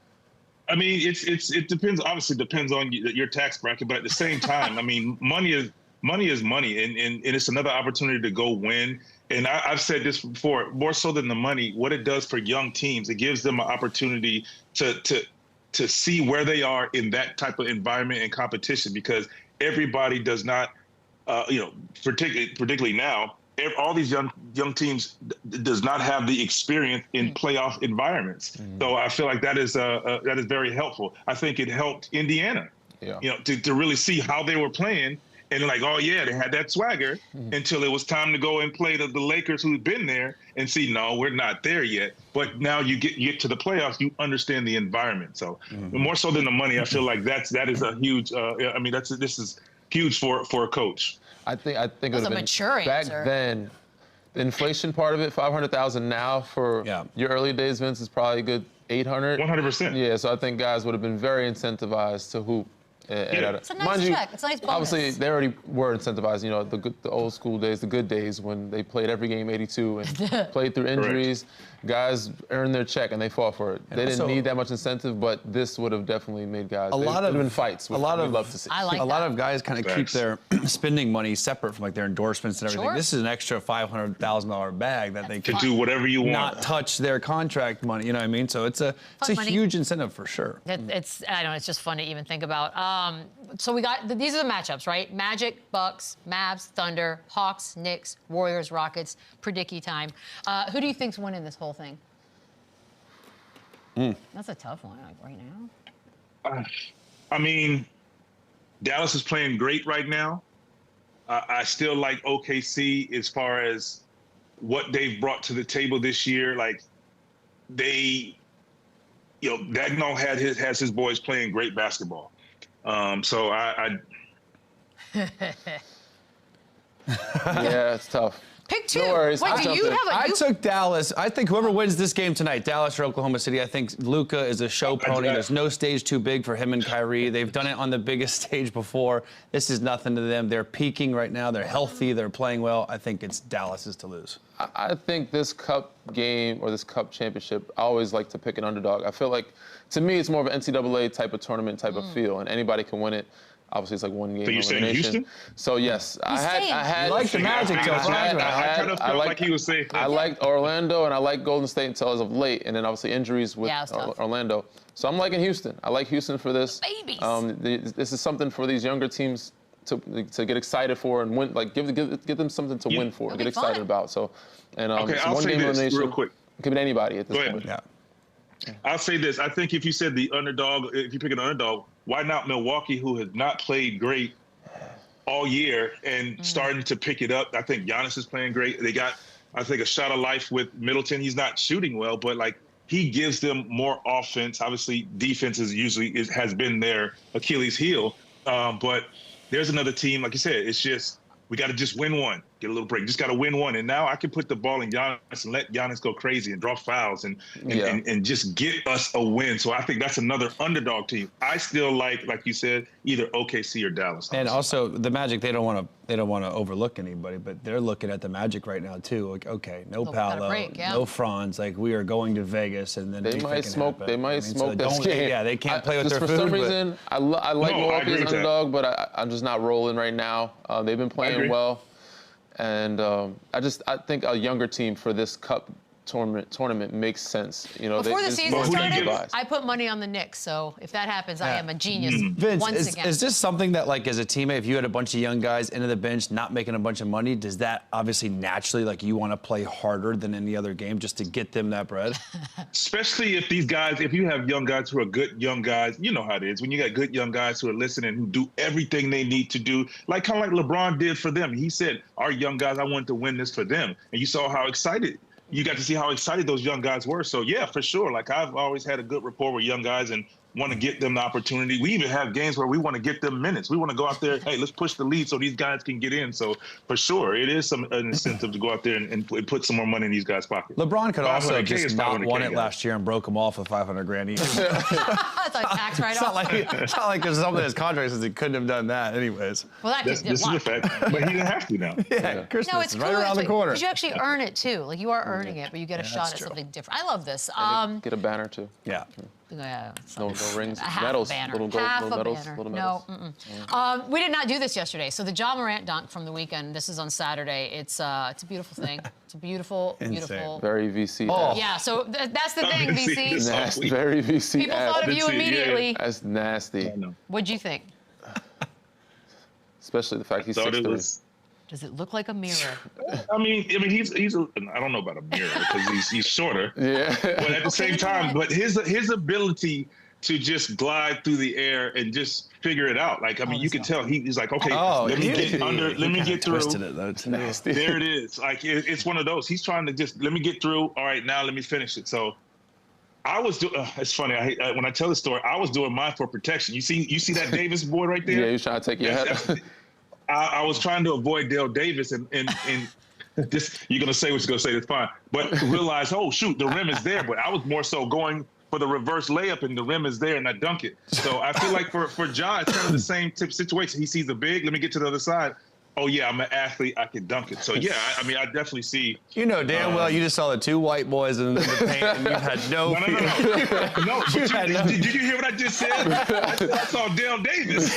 I mean, it depends. Obviously, depends on your tax bracket, but at the same time, I mean, money is money, and it's another opportunity to go win. And I've said this before, more so than the money, what it does for young teams, it gives them an opportunity to see where they are in that type of environment and competition, because everybody does not, particularly now, all these young teams does not have the experience in playoff environments. So I feel like that is very helpful. I think it helped Indiana, to really see how they were playing. And like, oh yeah, they had that swagger until it was time to go and play the Lakers, who've been there, and see, no, we're not there yet. But now you get to the playoffs, you understand the environment. So more so than the money, I feel like that is a huge. I mean, this is huge for a coach. I think it would have been mature back answer. then. The inflation part of it, 500,000 now for your early days, Vince, is probably a good 800. 100%. Yeah, so I think guys would have been very incentivized to hoop. It's a nice check. It's a nice bonus. Obviously, they already were incentivized. You know, the old school days, the good days when they played every game 82 and played through injuries. Guys earned their check and they fought for it. They didn't need that much incentive, but this would have definitely made guys. A lot of fights. We'd love to see. I like a lot of guys kind of keep their spending money separate from like their endorsements and everything. Sure. This is an extra $500,000 bag that they can do whatever you want. Not touch their contract money. You know what I mean? So it's a huge incentive for sure. I know, it's just fun to even think about. So we got these are the matchups, right? Magic, Bucks, Mavs, Thunder, Hawks, Knicks, Warriors, Rockets. Predicky time. Who do you think's winning this whole thing? That's a tough one, like right now. I mean, Dallas is playing great right now. I still like OKC as far as what they've brought to the table this year. Like Dagnall has his boys playing great basketball. So Yeah, it's tough. Pick two. No worries. Wait, do you have a... I took Dallas. I think whoever wins this game tonight, Dallas or Oklahoma City, I think Luka is a show pony. There's no stage too big for him and Kyrie. They've done it on the biggest stage before. This is nothing to them. They're peaking right now. They're healthy. They're playing well. I think it's Dallas's to lose. I think this cup game or this cup championship, I always like to pick an underdog. I feel like, to me, it's more of an NCAA type of tournament type of feel, and anybody can win it. Obviously, it's like one game you're saying Houston? So yes, I had. You like the Magic, Joe. I kind of felt like he was saying. I liked Orlando and I liked Golden State until as of late, and then obviously injuries with Orlando. So I'm liking Houston. I like Houston for this. Babies. This is something for these younger teams to get excited for and win. Like give them something to win for, get excited about. So, and okay, so I'll one say game this elimination. real quick. Give it anybody at this point. Yeah. I'll say this. I think if you said the underdog, if you pick an underdog, why not Milwaukee, who has not played great all year and starting to pick it up? I think Giannis is playing great. They got, I think, a shot of life with Middleton. He's not shooting well, but like he gives them more offense. Obviously, defense has been their Achilles heel. But there's another team, like you said, it's just we got to just win one, get a little break. Just got to win one, and now I can put the ball in Giannis and let Giannis go crazy and draw fouls and just get us a win. So I think that's another underdog team. I still like you said, either OKC or Dallas. And also the Magic, they don't want to overlook anybody, but they're looking at the Magic right now too. Like, okay, no Paolo, no Franz. Like we are going to Vegas, and then they might smoke. They might smoke this game. Yeah, they can't play with their food. For some reason, I like Milwaukee as an underdog, but I'm just not rolling right now. They've been playing well, and I think a younger team for this cup tournament makes sense. You know, before the season started, I put money on the Knicks. So if that happens, I am a genius. Vince, is this something that, like, as a teammate, if you had a bunch of young guys into the bench not making a bunch of money, does that obviously naturally, like, you want to play harder than any other game just to get them that bread? Especially if these guys, if you have young guys who are good young guys, you know how it is. When you got good young guys who are listening, who do everything they need to do, like kind of like LeBron did for them. He said, our young guys, I want to win this for them. And you saw how excited. You got to see how excited those young guys were. So, yeah, for sure. Like, I've always had a good rapport with young guys, and want to get them the opportunity. We even have games where we want to get them minutes. We want to go out there, hey, let's push the lead so these guys can get in. So for sure, it is an incentive to go out there and put some more money in these guys' pockets. LeBron could also have 500K just is not 500K, won it guys. last year and broke him off with $500,000 each. It's like tax write-off. It's not like there's something in his contract says he couldn't have done that anyways. Well, that This is a fact, but he didn't have to now. Yeah, Christmas No, it's is cool. right around the corner. Because you actually earn it too. Like you are earning it, but you get a shot at true. something different. I love this. Get a banner too. Yeah. Yeah, No rings, a half medals, banner. little gold, Half little a medals, banner. little No, medals. we did not do this yesterday. So the Ja Morant dunk from the weekend. This is on Saturday. It's a beautiful thing. It's a beautiful, beautiful. Very VC. Oh. Yeah. So that's the thing, VC. Nasty, very VC. People thought of you That's it, yeah. immediately. That's nasty. I know. What'd you think? Especially the fact he's Thought it 6'3". was. Does it look like a mirror? I mean, he's I don't know about a mirror because he's shorter. Yeah. But at the same time, but his ability to just glide through the air and just figure it out. Like, I mean, you can tell he's like, okay, let me get under, let me get through. Twisted it though. Nasty. There it is. Like, it's one of those. He's trying to just, let me get through. All right, now let me finish it. So I was doing, it's funny, when I tell the story, I was doing mine for protection. You see that Davis board right there? Yeah, he's trying to take your head. I was trying to avoid Dale Davis and this, you're going to say what you're going to say, that's fine. But realize, oh, shoot, the rim is there. But I was more so going for the reverse layup and the rim is there and I dunk it. So I feel like for John, it's kind of the same type situation. He sees the big, let me get to the other side. Oh, yeah, I'm an athlete. I can dunk it. So, yeah, I mean, I definitely see. You know damn well you just saw the two white boys in the paint and you had no No. Did you hear what I just said? I saw Dale Davis.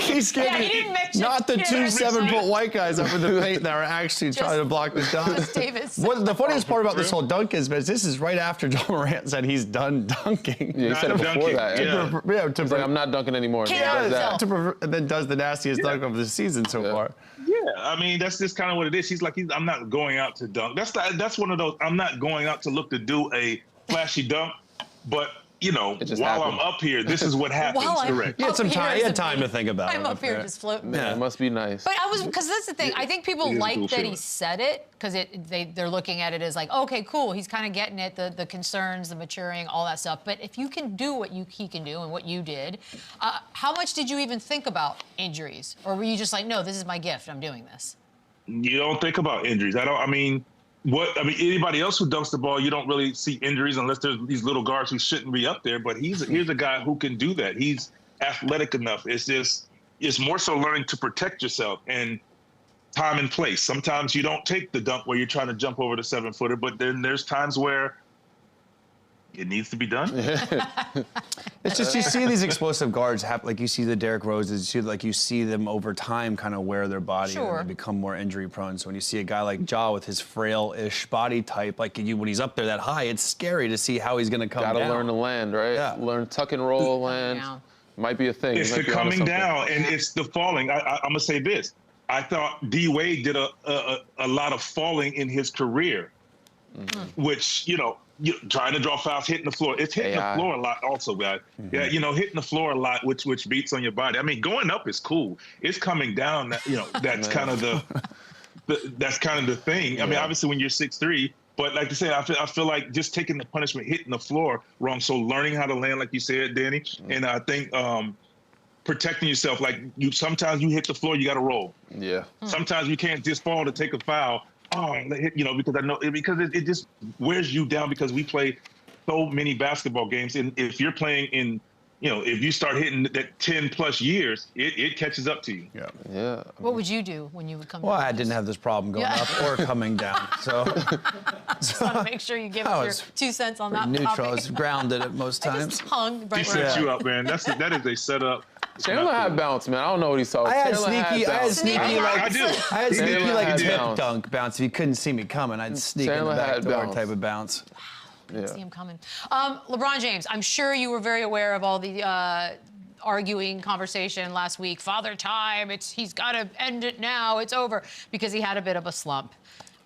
He's Yeah, getting he didn't mention. not the he two didn't mention 7-foot white guys up in the paint that are actually trying to block the shot. Just Davis. What the funniest part about this whole dunk is this is right after John Morant said he's done dunking. Yeah, he said it before dunking, that. yeah. He's like, I'm not dunking anymore. Can't He does help that. himself. And then does the nastiest dunk of the season so far. Yeah, I mean, that's just kind of what it is. He's like, I'm not going out to dunk. That's one of those, I'm not going out to look to do a flashy dunk, but, you know, while I'm up here, this is what happens. Correct. He had some time. He had time to amazing. think about it. I'm up here just floating. Yeah, it must be nice. But because that's the thing. I think people it is a like cool that he feeling. said it because they're looking at it as like, okay, cool. He's kind of getting it, the concerns, the maturing, all that stuff. But if you can do what he can do and what you did, how much did you even think about injuries, or were you just like, no, this is my gift. I'm doing this. You don't think about injuries. I mean, anybody else who dunks the ball, you don't really see injuries unless there's these little guards who shouldn't be up there. But here's a guy who can do that. He's athletic enough. It's more so learning to protect yourself and time and place. Sometimes you don't take the dunk where you're trying to jump over the 7-footer, but then there's times where it needs to be done. It's just you see these explosive guards happen, like you see the Derrick Roses, you see them over time kind of wear their body Sure. and they become more injury prone. So when you see a guy like Ja with his frail-ish body type, like when he's up there that high, it's scary to see how he's going to come down. Gotta learn to land, right? Yeah. Learn tuck and roll land. down. Might be a thing. It's You might the be onto coming something. down and it's the falling. I'm gonna say this. I thought D Wade did a lot of falling in his career, which trying to draw fouls, hitting the floor. It's hitting the floor a lot, also, guys. Yeah, hitting the floor a lot, which beats on your body. I mean, going up is cool. It's coming down. That's kind of that's kind of the thing. I mean, obviously, when you're 6'3", but like I said, I feel like just taking the punishment, hitting the floor wrong. So learning how to land, like you said, Danny, and I think protecting yourself. Like sometimes you hit the floor, you got to roll. Yeah. Sometimes you can't just fall to take a foul. Because I know it just wears you down because we play so many basketball games, and if you're playing in, if you start hitting that 10+ years, it catches up to you. Yeah. Yeah. What would you do when you would come Well, down? I didn't have this problem going up or coming down, so Just want to make sure you give I us your 2 cents on that neutral. I topic. was grounded at most I times. just hung He right where sets you up, man. That is a setup. Chandler had bounce, man. I don't know what he saw. I had Chandler sneaky, I had bounce. sneaky I do. I had sneaky Chandler like had tip bounce. dunk bounce. If you couldn't see me coming, I'd sneak Chandler in the back had door bounce. type of bounce. see him coming. LeBron James, I'm sure you were very aware of all the arguing conversation last week. Father time, he's got to end it now, it's over, because he had a bit of a slump.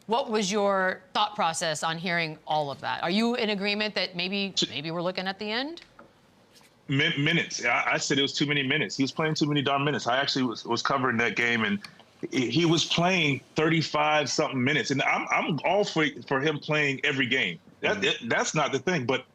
What was your thought process on hearing all of that? Are you in agreement that maybe we're looking at the end? Minutes. I said it was too many minutes. He was playing too many darn minutes. I actually was covering that game, and he was playing 35-something minutes. And I'm all for him playing every game. That's not the thing. But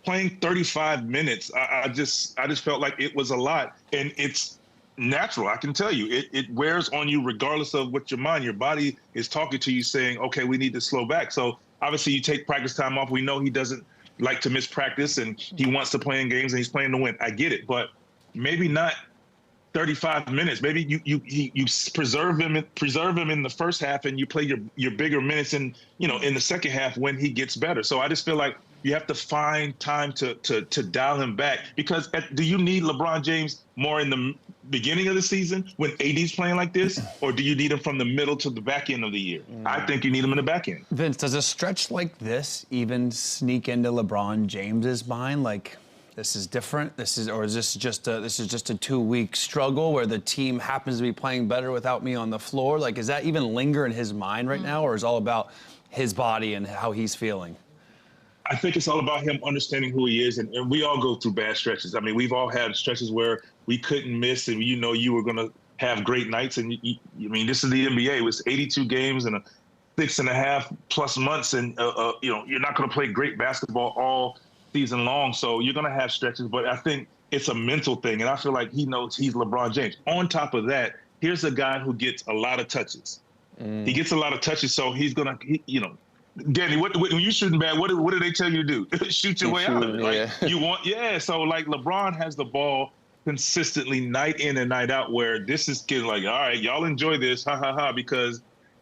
playing 35 minutes, I just felt like it was a lot, and it's natural. I can tell you, it wears on you regardless of what your mind. Your body is talking to you, saying, "Okay, we need to slow back." So obviously, you take practice time off. We know he doesn't like to miss practice, and he wants to play in games, and he's playing to win. I get it, but maybe not 35 minutes. Maybe you preserve him in the first half, and you play your bigger minutes in the second half when he gets better. So I just feel like you have to find time to dial him back, because do you need LeBron James more in the beginning of the season when AD's playing like this, or do you need him from the middle to the back end of the year? I think you need him in the back end. Vince, does a stretch like this even sneak into LeBron James's mind? Like, this is different. Or is this just a 2-week struggle where the team happens to be playing better without me on the floor? Like, does that even linger in his mind right now, or is it all about his body and how he's feeling? I think it's all about him understanding who he is, and we all go through bad stretches. I mean, we've all had stretches where we couldn't miss, and you were going to have great nights. And I mean, this is the NBA. It was 82 games and 6.5+ months, and you're not going to play great basketball all season long, so you're going to have stretches. But I think it's a mental thing, and I feel like he knows he's LeBron James. On top of that, here's a guy who gets a lot of touches. He gets a lot of touches, so he's going to, Danny, when you shooting bad, what do they tell you to do? Shoot your way out of it. Like, so like LeBron has the ball consistently night in and night out, where this is getting like, all right, y'all enjoy this, ha ha ha, because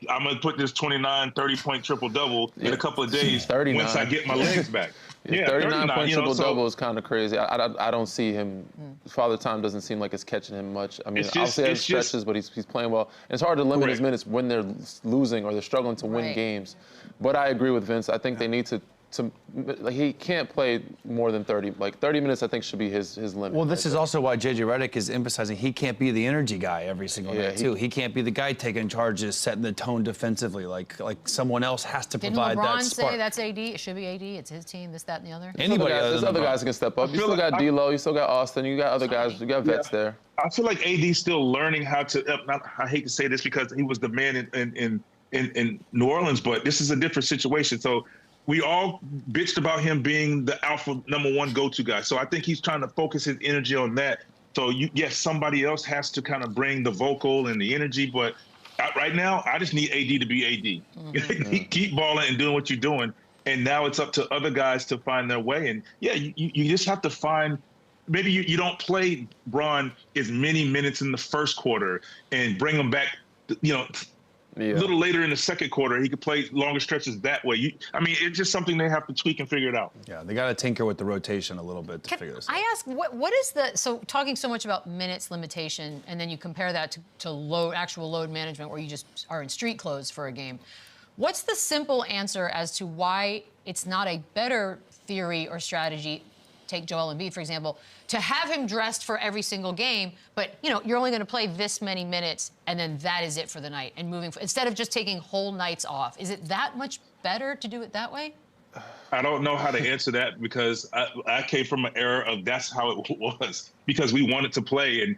I'm gonna put this 29, 30-point triple-double in a couple of days 39. once I get my legs back. 39-point triple-double is kind of crazy. I don't see him. Father Time doesn't seem like it's catching him much. I mean, obviously he has stretches, but he's playing well. And it's hard to limit his minutes when they're losing or they're struggling to win games. But I agree with Vince. I think they need to like, he can't play more than 30. Like 30 minutes, I think, should be his limit. Well, this is also why JJ Redick is emphasizing he can't be the energy guy every single night too. He can't be the guy taking charges, setting the tone defensively. Like someone else has to provide that spark. Didn't LeBron say that's AD? It should be AD. It's his team. This, that, and the other. Anybody there's other guys that can step up. You still got D'Lo. You still got Austin. You got other guys. You got vets there. I feel like AD's still learning how to. I hate to say this because he was the man in New Orleans, but this is a different situation. So we all bitched about him being the alpha #1 go-to guy. So I think he's trying to focus his energy on that. So yes, somebody else has to kind of bring the vocal and the energy, but right now I just need AD to be AD. Keep balling and doing what you're doing. And now it's up to other guys to find their way. And yeah, you just have to find, maybe you don't play Bron as many minutes in the first quarter and bring him back, a little later in the second quarter. He could play longer stretches that way. It's just something they have to tweak and figure it out. Yeah, they got to tinker with the rotation a little bit to figure this out. I ask, what is so talking so much about minutes limitation, and then you compare that to actual load management where you just are in street clothes for a game. What's the simple answer as to why it's not a better theory or strategy, take Joel Embiid, for example, to have him dressed for every single game, but you're only going to play this many minutes, and then that is it for the night, and instead of just taking whole nights off? Is it that much better to do it that way? I don't know how to answer that, because I came from an era of that's how it was, because we wanted to play and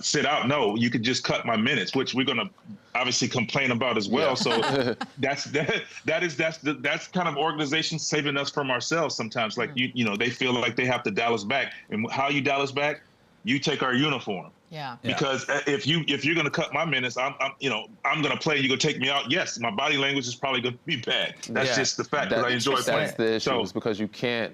sit out. No, you could just cut my minutes, which we're going to obviously complain about as well. So that's kind of organization saving us from ourselves sometimes. Like they feel like they have to dial us back, and how you dial us back, you take our uniform. Yeah. Because if you're going to cut my minutes, I'm going to play. You're going to take me out. Yes, my body language is probably going to be bad. That's just the fact, because I enjoy playing. That's the issue, is because you can't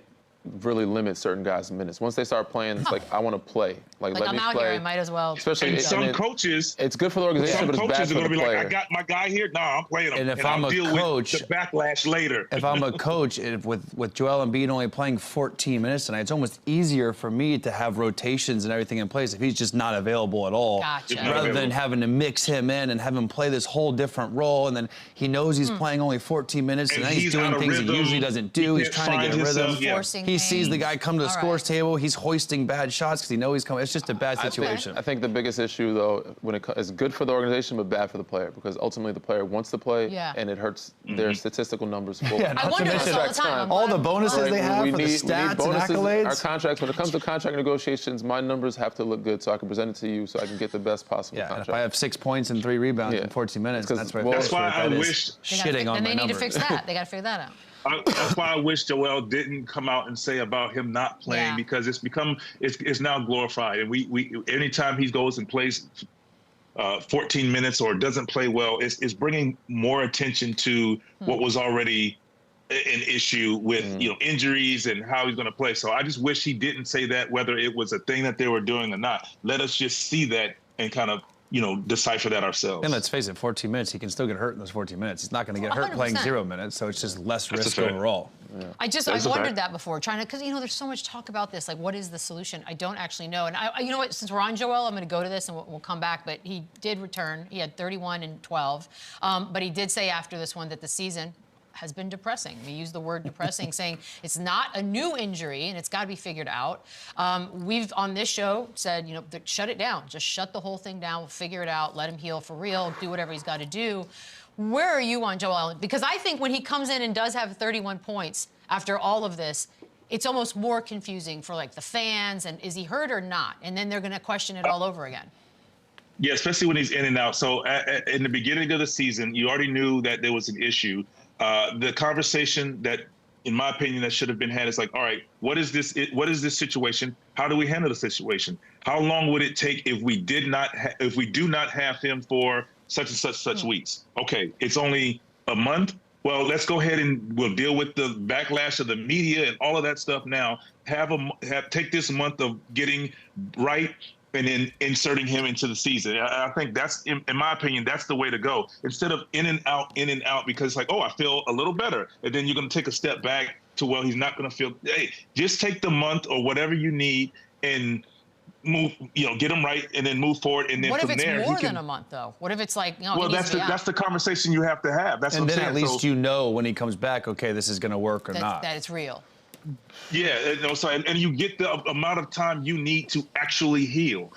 really limit certain guys' minutes. Once they start playing, it's like, I want to play. Like let me I'm out play. here, I might as well. Especially some coaches. It's good for the organization, but it's bad for the player. Some coaches are going to be like, I got my guy here. No, I'm playing him. And if I'm a coach, with the backlash later. If I'm a coach, with Joel Embiid only playing 14 minutes tonight, it's almost easier for me to have rotations and everything in place if he's just not available at all. Gotcha. Rather than having to mix him in and have him play this whole different role, and then he knows he's playing only 14 minutes, and then he's doing things he usually doesn't do. He's trying to get a rhythm. He sees the guy come to the scores table, he's hoisting bad shots because he knows he's coming. It's just a bad situation. I think the biggest issue, though, is good for the organization but bad for the player, because ultimately the player wants to play, and it hurts their statistical numbers. I wonder this all the time. All the bonuses they have for the stats and accolades. Our contracts, when it comes to contract negotiations, my numbers have to look good so I can present it to you so I can get the best possible contract. If I have 6 points and 3 rebounds in 14 minutes, that's why I wish shitting on my numbers. Then they need to fix that. They got to figure that out. That's why I wish Joel didn't come out and say about him not playing because it's now glorified. And we anytime he goes and plays 14 minutes or doesn't play well, it's bringing more attention to what was already an issue with injuries and how he's going to play. So I just wish he didn't say that, whether it was a thing that they were doing or not. Let us just see that and kind of decipher that ourselves. And let's face it, 14 minutes, he can still get hurt in those 14 minutes. He's not going to get hurt playing 0 minutes, so it's just less risk overall. Yeah. I've wondered that before, because there's so much talk about this. Like, what is the solution? I don't actually know. And you know what? Since we're on Joel, I'm going to go to this and we'll come back. But he did return. He had 31 and 12. But he did say after this one that the season has been depressing. We use the word depressing, saying it's not a new injury and it's got to be figured out. We've, on this show, said, shut it down. Just shut the whole thing down. We'll figure it out. Let him heal for real. Do whatever he's got to do. Where are you on Joel Allen? Because I think when he comes in and does have 31 points after all of this, it's almost more confusing for, the fans. And is he hurt or not? And then they're going to question it all over again. Yeah, especially when he's in and out. So in the beginning of the season, you already knew that there was an issue. The conversation that, in my opinion, that should have been had is all right, what is this situation? How do we handle the situation? How long would it take if we do not have him for such and such weeks? Okay, it's only a month. Well, let's go ahead and we'll deal with the backlash of the media and all of that stuff now. Take this month of getting right and then inserting him into the season. I think that's, in my opinion, that's the way to go. Instead of in and out, because I feel a little better. And then you're going to take a step back to, well, he's not going to feel, hey, just take the month or whatever you need and move, get him right and then move forward. And then what from if it's there, more than a month, though? What if it's well, that's the conversation you have to have. That's and what I'm then saying. At least when he comes back, okay, this is going to work or not. That it's real. Yeah, and you get the amount of time you need to actually heal,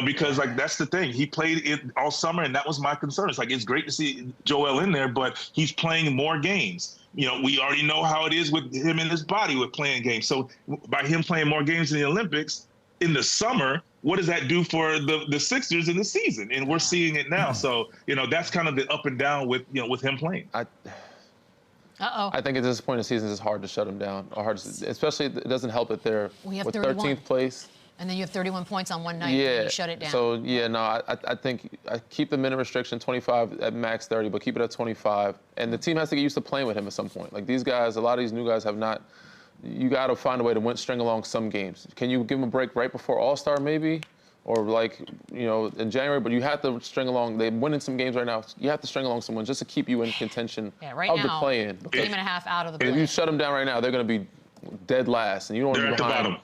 because that's the thing. He played it all summer, and that was my concern. It's great to see Joel in there, but he's playing more games. We already know how it is with him and his body with playing games. So by him playing more games in the Olympics in the summer, what does that do for the Sixers in the season? And we're seeing it now. So that's kind of the up and down with him playing. I think at this point in the season, it's hard to shut them down. Especially, it doesn't help that they're with 13th place. And then you have 31 points on one night, and you shut it down. So, I think I keep the minute restriction 25 at max 30, but keep it at 25. And the team has to get used to playing with him at some point. These guys, a lot of these new guys have not. You got to find a way to string along some games. Can you give them a break right before All-Star, maybe? Or in January, but you have to string along. They're winning some games right now. You have to string along someone just to keep you in contention of the play-in. Game and a half out of the play-in. If you shut them down right now, they're going to be dead last, and you don't want to be behind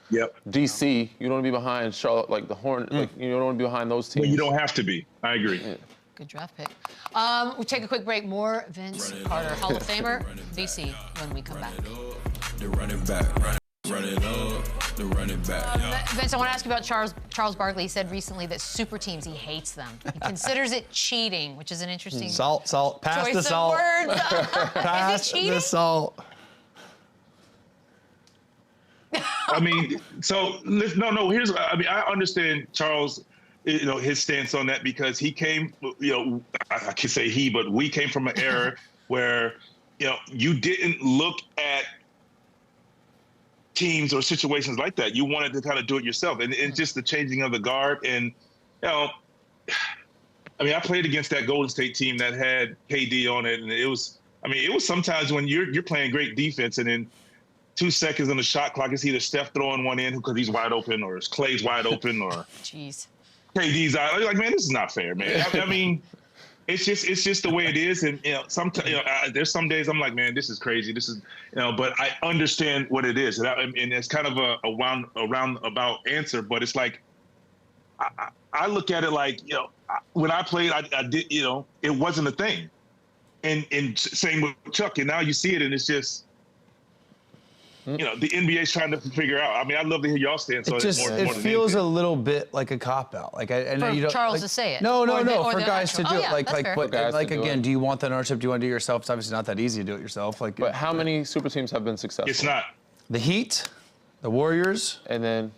DC. You don't want to be behind Charlotte, the Horn. You don't want to be behind those teams. Well, you don't have to be. I agree. Yeah. Good draft pick. We'll take a quick break. More Vince Carter, Hall of Famer, VC, when we come back. The running back, run it up. The running back. Vince, I want to ask you about Charles Barkley. He said recently that super teams, he hates them. He considers it cheating, which is an interesting salt. Pass choice the salt. Of words. Pass the salt. I mean, I understand Charles, his stance on that because he came, I can say he, but we came from an era where, you didn't look at teams or situations like that. You wanted to kind of do it yourself. And it's just the changing of the guard. And, I played against that Golden State team that had KD on it. And it was sometimes when you're playing great defense and in 2 seconds on the shot clock, it's either Steph throwing one in because he's wide open or it's Clay's wide open or jeez, KD's out. You're man, this is not fair, man. It's just the way it is, and sometimes there's some days I'm like, man, this is crazy. This is but I understand what it is, and it's kind of a roundabout answer, but it's I look at it when I played, I did it wasn't a thing, and same with Chuck, and now you see it, and it's just. The NBA's trying to figure out. I'd love to hear y'all stance on it. It feels a little bit like a cop-out. I know you don't. Charles to say it. No. For guys to do it. Again, do you want that ownership? Do you want to do it yourself? It's obviously not that easy to do it yourself. But how many super teams have been successful? It's not. The Heat, the Warriors, and then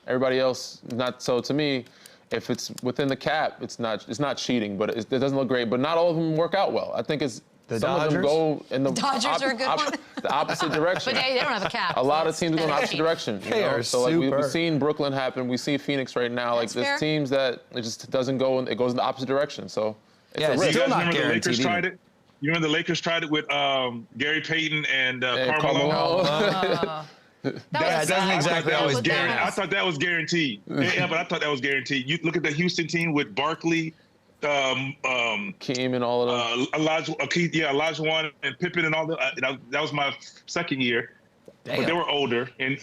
everybody else. Not so. To me, if it's within the cap, it's not cheating. But it doesn't look great. But not all of them work out well. I think it's some of them go in the Dodgers are a good one. the opposite direction. But they don't have a cap. A lot of so teams go in the that's opposite direction. You They know? are So like we've super. seen Brooklyn happen. We see Phoenix right now. That's like fair. there's teams that it just doesn't go. It goes in the opposite direction. So it's Yeah, a it's risk. You still guys not remember the Lakers guaranteed tried either. it? You remember the Lakers tried it with Gary Payton and And Carmelo? Carmelo. Yeah, it doesn't exactly always with do that. that. I thought that was guaranteed. Yeah, but I thought that was guaranteed. You look at the Houston team with Barkley, Keem and all of them. Olajuwon and Pippen and all that. That was my second year, but they were older. And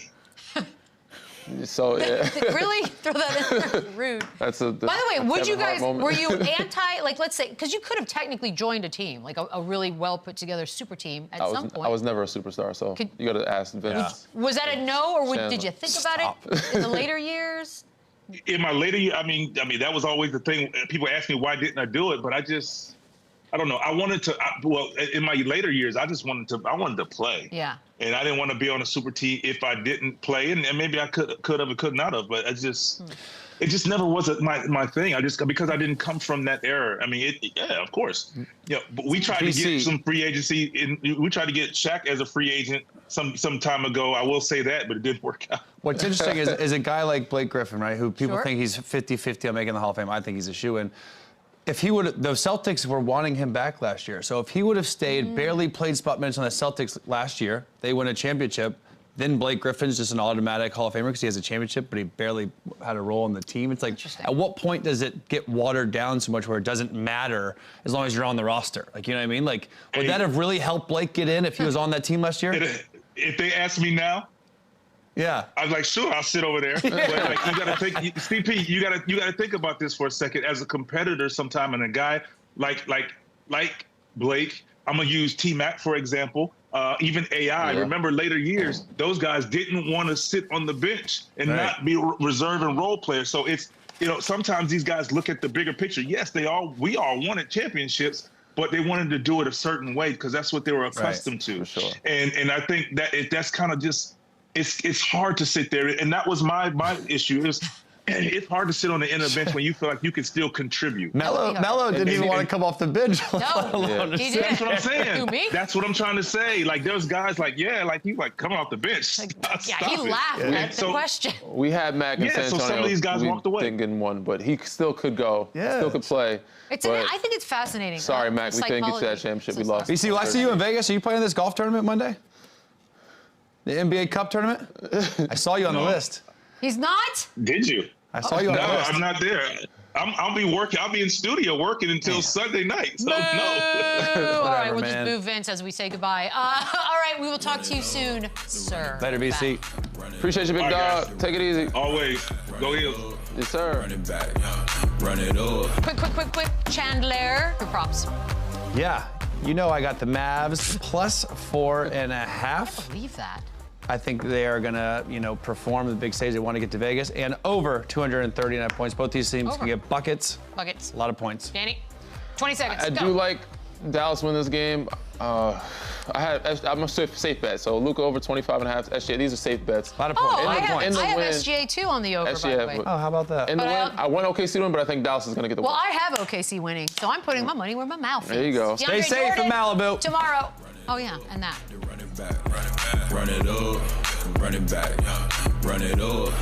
So yeah. Really? Throw that in there? Rude. By By the way, would you Kevin Hart guys, moment. were you anti, like, let's say, because you could have technically joined a team, like a really well put together super team at some point. I was never a superstar, so you got to ask Vince. Was that a no, or did you think about it in the later years? in my later year, I mean, that was always the thing. People ask me why didn't I do it, but I don't know. I wanted to. Well, in my later years, I wanted to play. Yeah. And I didn't want to be on a super team if I didn't play, and maybe I could have and could not have, but it just never was my thing. Because I didn't come from that era. I mean, yeah, of course. Yeah, but we tried to get some free agency. We tried to get Shaq as a free agent some time ago. I will say that, but it didn't work out. What's interesting is a guy like Blake Griffin, right, who people Sure. think he's 50-50 on making the Hall of Fame. I think he's a shoo-in. If he would, the Celtics were wanting him back last year. So if he would have stayed, barely played spot minutes on the Celtics last year, they win a championship. Then Blake Griffin's just an automatic Hall of Famer because he has a championship, but he barely had a role in the team. It's like, at what point does it get watered down so much where it doesn't matter as long as you're on the roster? Like, you know what I mean? Like, would that have really helped Blake get in if he was on that team last year? If they ask me now, yeah, I was like, sure, I'll sit over there. But like, you gotta think, CP, you gotta think about this for a second. As a competitor, sometime, and a guy like Blake, I'm gonna use T-Mac for example. Even AI. Yeah. Remember later years, those guys didn't want to sit on the bench and not be reserve and role players. So it's sometimes these guys look at the bigger picture. Yes, we all wanted championships, but they wanted to do it a certain way because that's what they were accustomed to. For sure. And I think that's kind of just. It's hard to sit there, and that was my issue. It's hard to sit on the inner bench when you feel like you can still contribute. Mello didn't even want to come off the bench. No, he did. That's what I'm saying. Who, me? That's what I'm trying to say. Like there's guys like he's like coming off the bench. Yeah, Stop he it. laughed at the So- question. We had Mac in San so Antonio. some of these guys we walked away. Didn't get in one, but he still could go. Yeah. Still could play. I think it's fascinating. Sorry, Mac, we couldn't get you that Psychology. championship. So We lost. BC, I see you in Vegas. Are you playing this golf tournament Monday? The NBA Cup tournament? I saw you on the list. He's not? Did you? I saw you on No, the list. I'm not there. I'll be working. I'll be in studio working until Sunday night. So no. All right, we'll man. just move Vince as we say goodbye. All right, we will talk to you soon, sir. Later, BC. Appreciate you, big All right, dog. guys. Take it easy. Always go Heels. Yes, sir. Run it back, run it up. Quick. Chandler, your props. Yeah, you know I got the Mavs plus 4.5. Believe that. I think they are gonna, perform the big stage. They want to get to Vegas and over 239 points. Both these teams can get buckets. Buckets. A lot of points. Danny, 20 seconds. I Go. do like Dallas win this game. I'm a safe bet. So Luka over 25.5. SGA. These are safe bets. A lot of points. Oh, I In have, the I have win. SGA too on the over, by SGA, the way. Oh, how about that? In the But win, I want OKC to win, but I think Dallas is going to get the Well, win. I have OKC winning, so I'm putting my money where my mouth is. There you go. Stay DeAndre safe in Jordan, Malibu. Tomorrow. Oh, yeah, and that. Run it back, run it up, run it back, run it up.